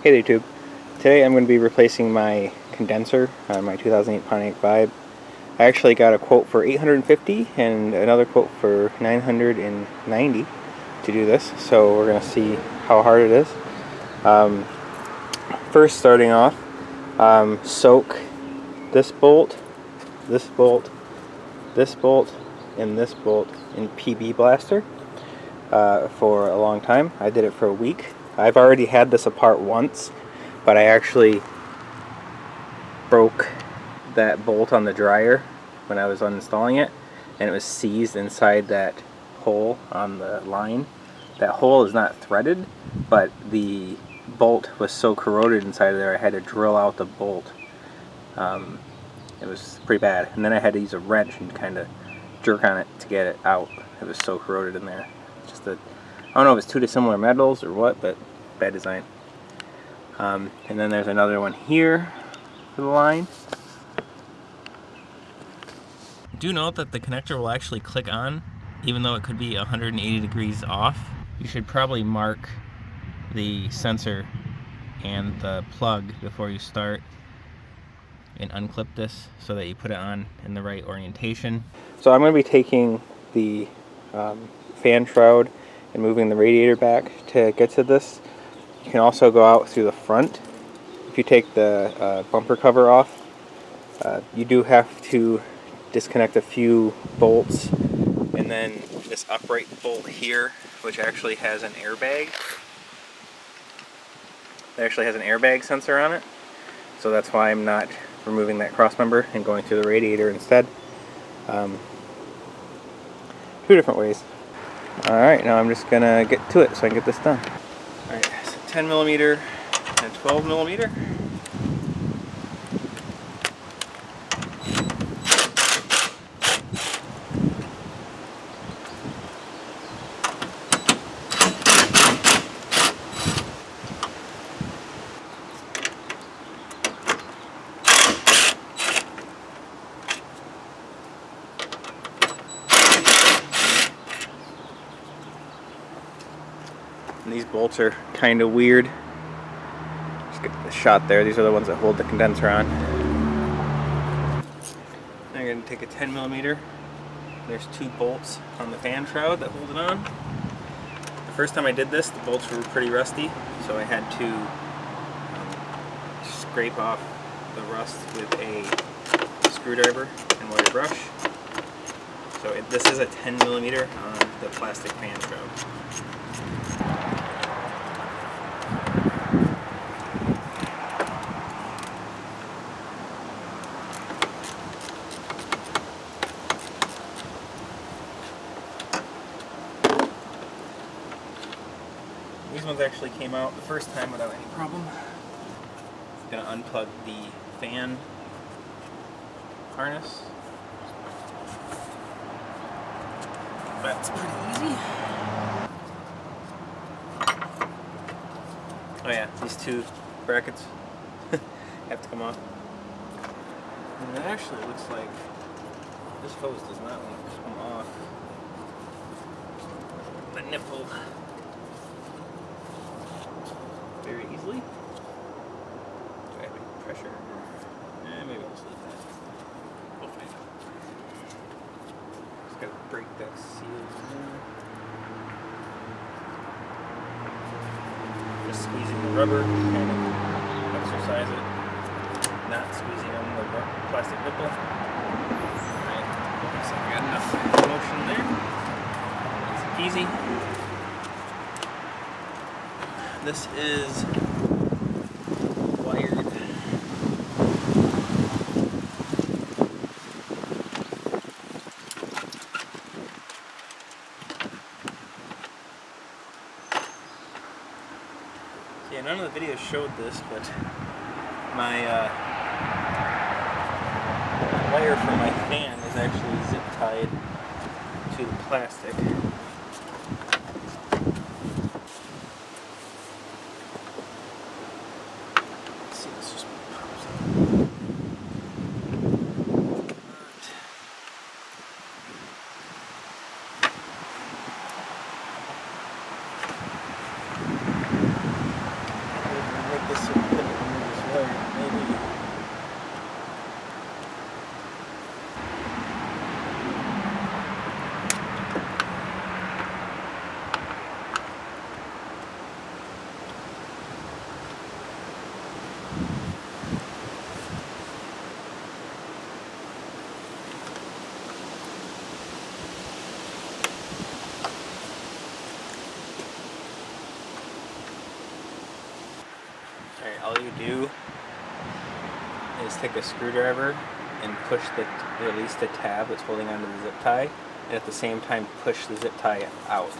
Hey there, YouTube. Today I'm going to be replacing my condenser on my 2008 Pontiac Vibe. I actually got a quote for $850 and another quote for $990 to do this, so we're going to see how hard it is. First, starting off, soak this bolt, this bolt, this bolt, and this bolt in PB Blaster for a long time. I did it for a week. I've already had this apart once, but I actually broke that bolt on the dryer when I was uninstalling it, and it was seized inside that hole on the line. That hole is not threaded, but the bolt was so corroded inside of there I had to drill out the bolt. It was pretty bad, and then I had to use a wrench and kind of jerk on it to get it out. It was so corroded in there. Just a, I don't know if it's two dissimilar metals or what, but bad design. And then there's another one here for the line. Do note that the connector will actually click on, even though it could be 180 degrees off. You should probably mark the sensor and the plug before you start and unclip this so that you put it on in the right orientation. So I'm going to be taking the fan shroud and moving the radiator back to get to this. You can also go out through the front. If you take the bumper cover off, you do have to disconnect a few bolts, and then this upright bolt here, which actually has an airbag. It actually has an airbag sensor on it, so that's why I'm not removing that cross member and going through the radiator instead. Two different ways. Alright, now I'm just gonna get to it so I can get this done. Alright, so 10mm and 12mm. And these bolts are kind of weird. Just get the shot there. These are the ones that hold the condenser on. I'm going to take a 10mm. There's two bolts on the fan shroud that hold it on. The first time I did this, the bolts were pretty rusty, so I had to scrape off the rust with a screwdriver and wire brush. So this is a 10mm on the plastic fan shroud. These ones actually came out the first time without any problem. I'm going to unplug the fan harness. That's pretty easy. Oh yeah, these two brackets have to come off. And it actually looks like this hose does not want to come off the nipple very easily. Do I have any pressure? Maybe I'll just leave that. We'll find out. Just gotta break that seal in there. Just squeezing the rubber, kind of exercise it. Not squeezing on the plastic nipple. Alright, looks like I got enough motion there. Easy peasy. This is wired. Yeah, none of the videos showed this, but my wire for my fan is actually zip tied to the plastic. Alright, all you do is take a screwdriver and release the tab that's holding onto the zip tie, and at the same time push the zip tie out.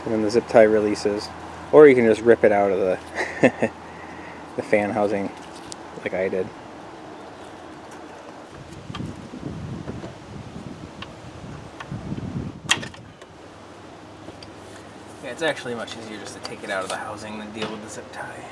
And then the zip tie releases, or you can just rip it out of the the fan housing like I did. Yeah, it's actually much easier just to take it out of the housing than deal with the zip tie.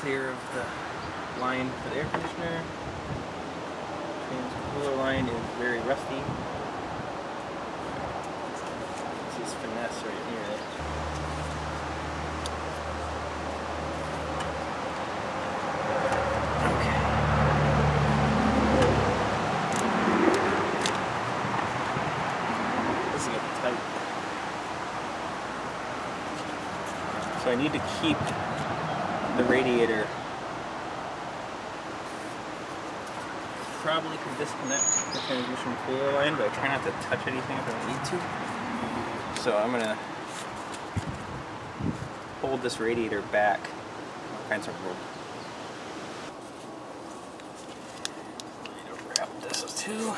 Clear of the line for the air conditioner. Cooler line is very rusty. This is finesse right here. Okay. This is getting tight. So I need to keep the radiator. Probably could disconnect the transmission cooler line, but I try not to touch anything if I don't need to. So I'm gonna hold this radiator back. All kinds of rope. I need to wrap this too.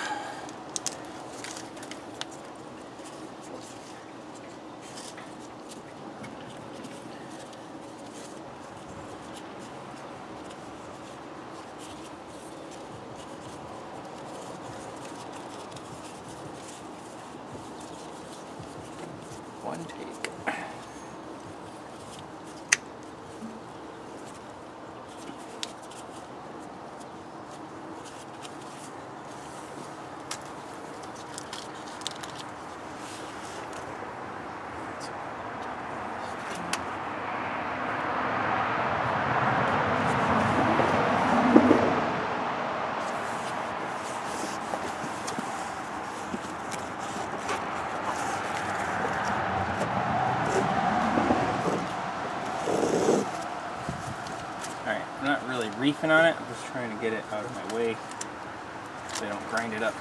One take. I'm not really reefing on it, I'm just trying to get it out of my way so I don't grind it up.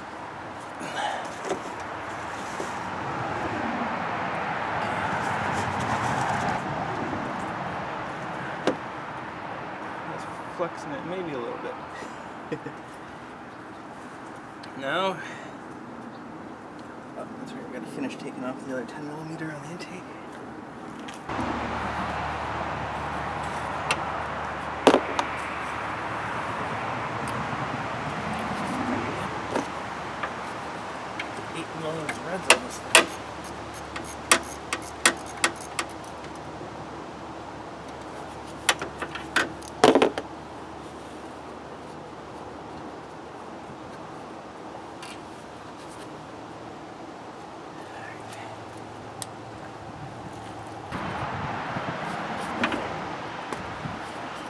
Just flexing it maybe a little bit. Now, oh, that's right, we gotta finish taking off the other 10mm on the intake. Threads on this thing.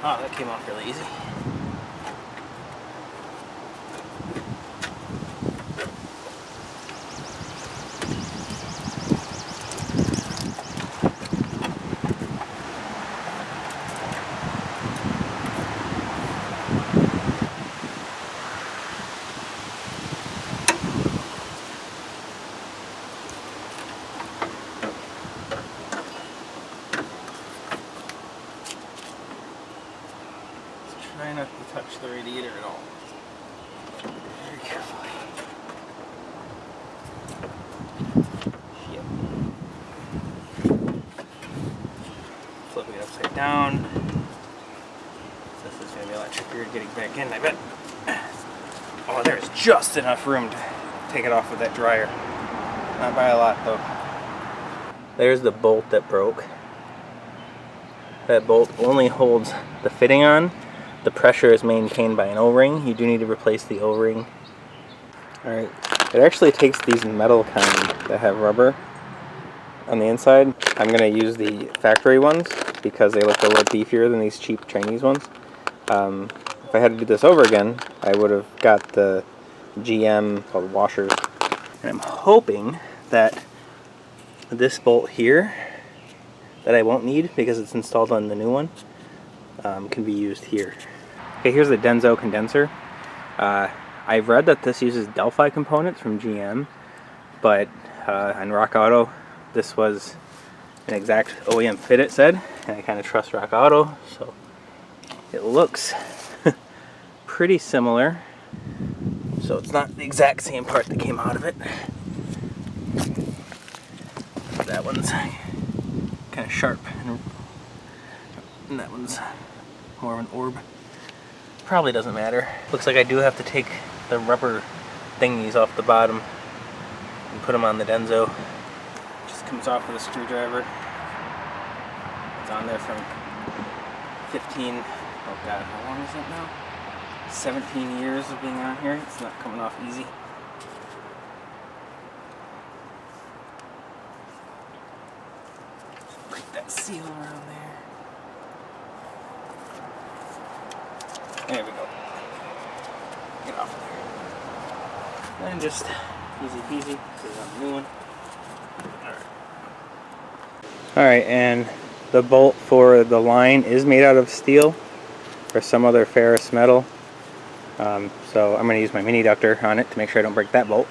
Oh, that came off really easy. Try not to touch the radiator at all. Very carefully. Yep. Flip it upside down. This is going to be a lot trickier getting back in, I bet. Oh, there's just enough room to take it off with that dryer. Not by a lot, though. There's the bolt that broke. That bolt only holds the fitting on. The pressure is maintained by an O-ring. You do need to replace the O-ring. Alright, it actually takes these metal kind that have rubber on the inside. I'm going to use the factory ones because they look a little beefier than these cheap Chinese ones. If I had to do this over again, I would have got the GM called washers. And I'm hoping that this bolt here, that I won't need because it's installed on the new one, can be used here. Okay, here's the Denso condenser. I've read that this uses Delphi components from GM, but on Rock Auto, this was an exact OEM fit, it said, and I kind of trust Rock Auto, so it looks pretty similar. So it's not the exact same part that came out of it. That one's kind of sharp, and that one's more of an orb. Probably doesn't matter. Looks like I do have to take the rubber thingies off the bottom and put them on the Denso. Just comes off with a screwdriver. It's on there from 15, oh god, how long is it now? 17 years of being on here. It's not coming off easy. Just break that seal around there. There we go. Get off there. And just easy peasy. Put it on the new one. Alright, and the bolt for the line is made out of steel or some other ferrous metal. So I'm going to use my mini ductor on it to make sure I don't break that bolt.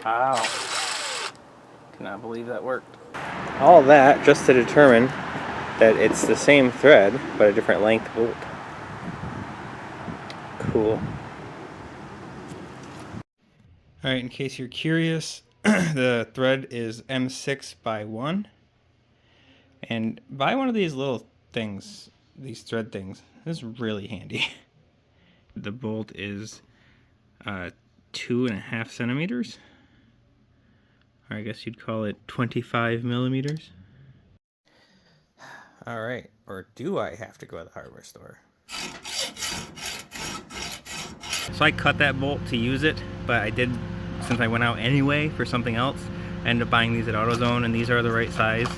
Wow. Cannot believe that worked. All that just to determine that it's the same thread, but a different length bolt. Cool. Alright, in case you're curious, the thread is M6 by 1. And buy one of these little things, these thread things. This is really handy. The bolt is 2.5 centimeters. Or I guess you'd call it 25 millimeters. Alright, or do I have to go to the hardware store? So I cut that bolt to use it, but I did, since I went out anyway for something else, I ended up buying these at AutoZone, and these are the right size.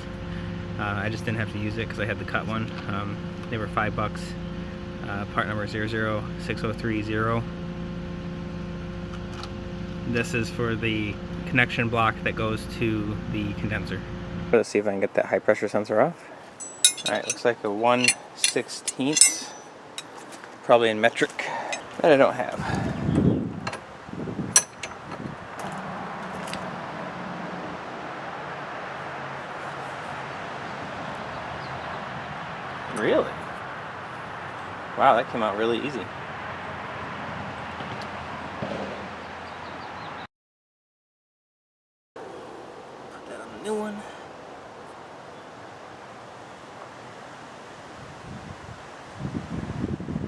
I just didn't have to use it because I had the cut one. They were $5. Part number 006030. This is for the connection block that goes to the condenser. Let's see if I can get that high pressure sensor off. Alright, looks like a 1/16, probably in metric, that I don't have. Really? Wow, that came out really easy. Put that on the new one.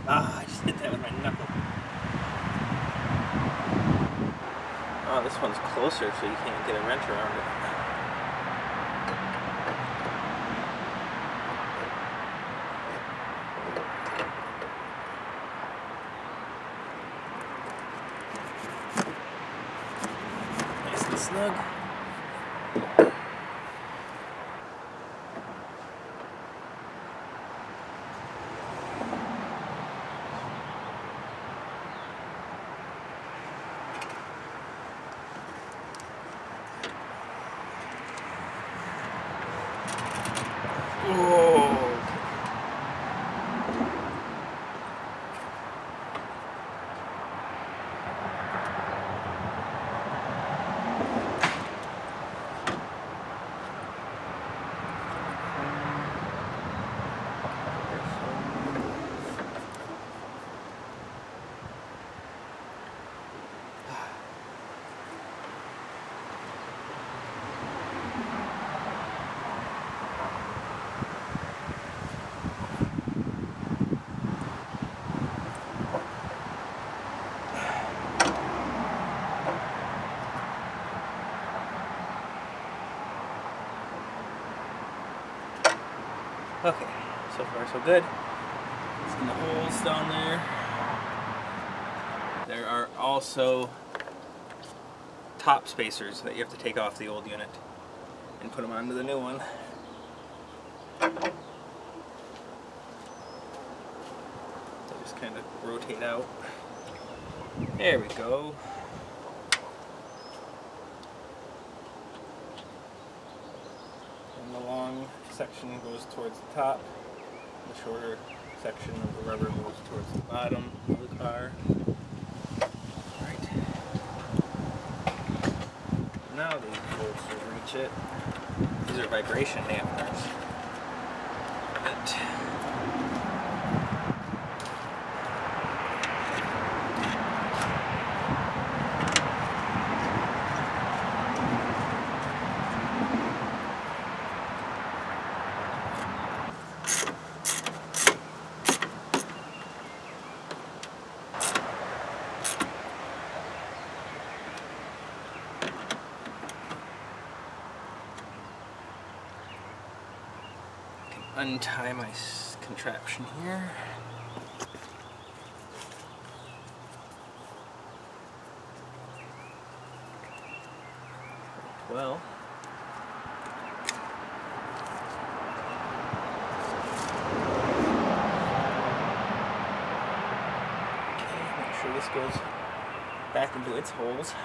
Ah, I just hit that with my knuckle. Oh, this one's closer, so you can't get a wrench around it. Nice and snug. Okay, so far so good. See the holes down there. There are also top spacers that you have to take off the old unit and put them onto the new one. So just kind of rotate out. There we go. And the long section goes towards the top. The shorter section of the rubber goes towards the bottom of the car. Alright. Now these bolts will reach it. These are vibration dampeners. Untie my contraption here. Well, okay, make sure this goes back into its holes. So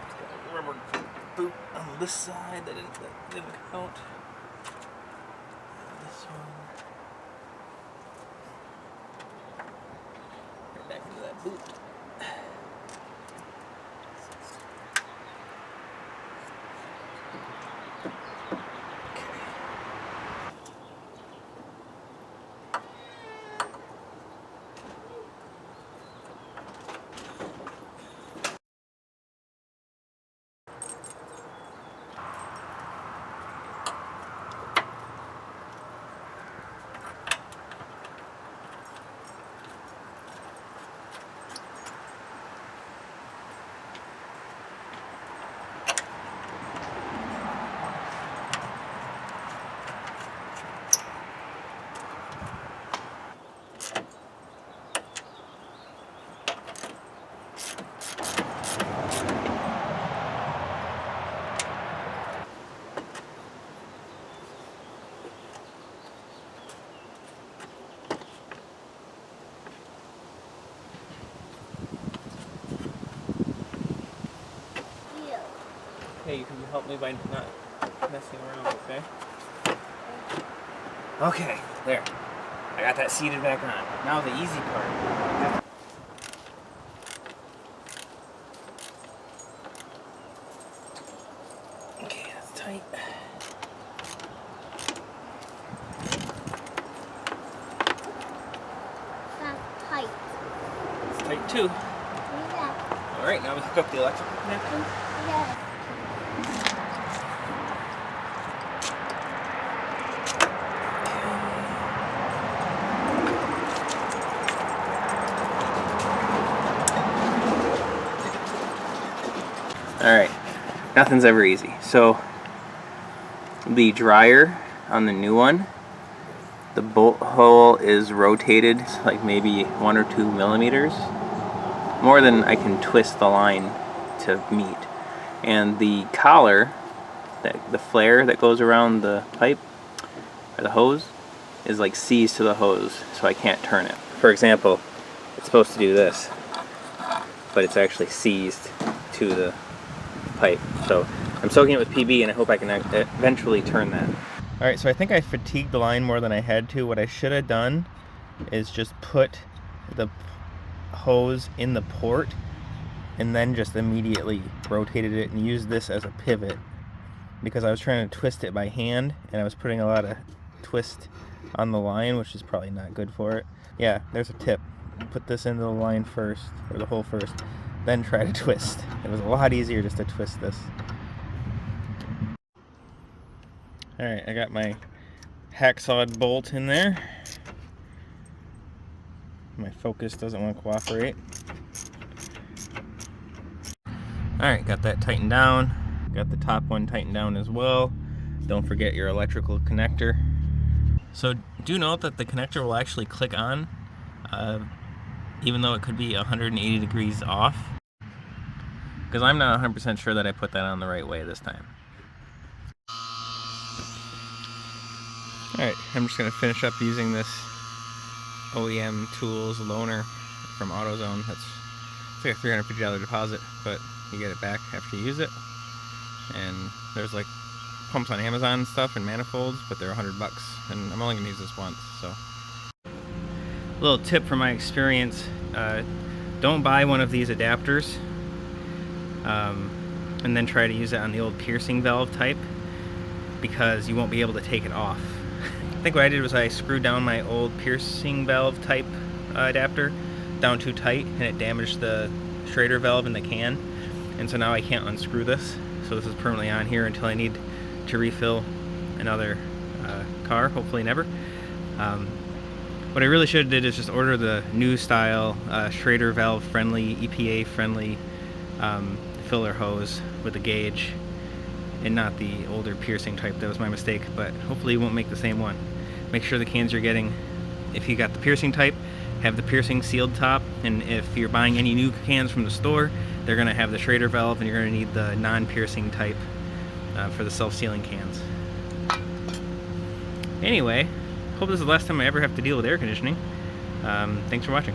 it's got a rubber boot on this side that didn't count. This one. Right back into that boot. Hey, you can help me by not messing around, okay? Okay, there. I got that seated back on. Now the easy part. Okay, that's tight. That's tight. It's tight too. Yeah. Alright, now we hook up the electrical connection. Yeah. Alright, nothing's ever easy. So, the Drier on the new one, the bolt hole is rotated like maybe 1 or 2 millimeters, more than I can twist the line to meet. And the collar, the flare that goes around the pipe, or the hose, is like seized to the hose, so I can't turn it. For example, it's supposed to do this, but it's actually seized to the pipe. So I'm soaking it with PB and I hope I can eventually turn that. Alright, so I think I fatigued the line more than I had to. What I should have done is just put the hose in the port and then just immediately rotated it and used this as a pivot, because I was trying to twist it by hand and I was putting a lot of twist on the line, which is probably not good for it. Yeah, there's a tip. Put this into the line first, or the hole first, then try to twist. It was a lot easier just to twist this. Alright, I got my hacksawed bolt in there. My focus doesn't want to cooperate. Alright, got that tightened down. Got the top one tightened down as well. Don't forget your electrical connector. So do note that the connector will actually click on, even though it could be 180 degrees off. because I'm not 100% sure that I put that on the right way this time. Alright, I'm just going to finish up using this OEM Tools loaner from AutoZone. It's like a $350 deposit, but you get it back after you use it. And there's like pumps on Amazon and stuff and manifolds, but they're $100, and I'm only going to use this once. So, a little tip from my experience: don't buy one of these adapters and then try to use it on the old piercing valve type, because you won't be able to take it off. I think what I did was I screwed down my old piercing valve type adapter down too tight, and it damaged the Schrader valve in the can, and so now I can't unscrew this. So this is permanently on here until I need to refill another car, hopefully never. What I really should have did is just order the new style Schrader valve friendly, EPA friendly filler hose with a gauge, and not the older piercing type. That was my mistake, but hopefully you won't make the same one. Make sure the cans you're getting, if you got the piercing type, have the piercing sealed top, and if you're buying any new cans from the store, they're going to have the Schrader valve, and you're going to need the non-piercing type for the self-sealing cans. Anyway, hope this is the last time I ever have to deal with air conditioning. Thanks for watching.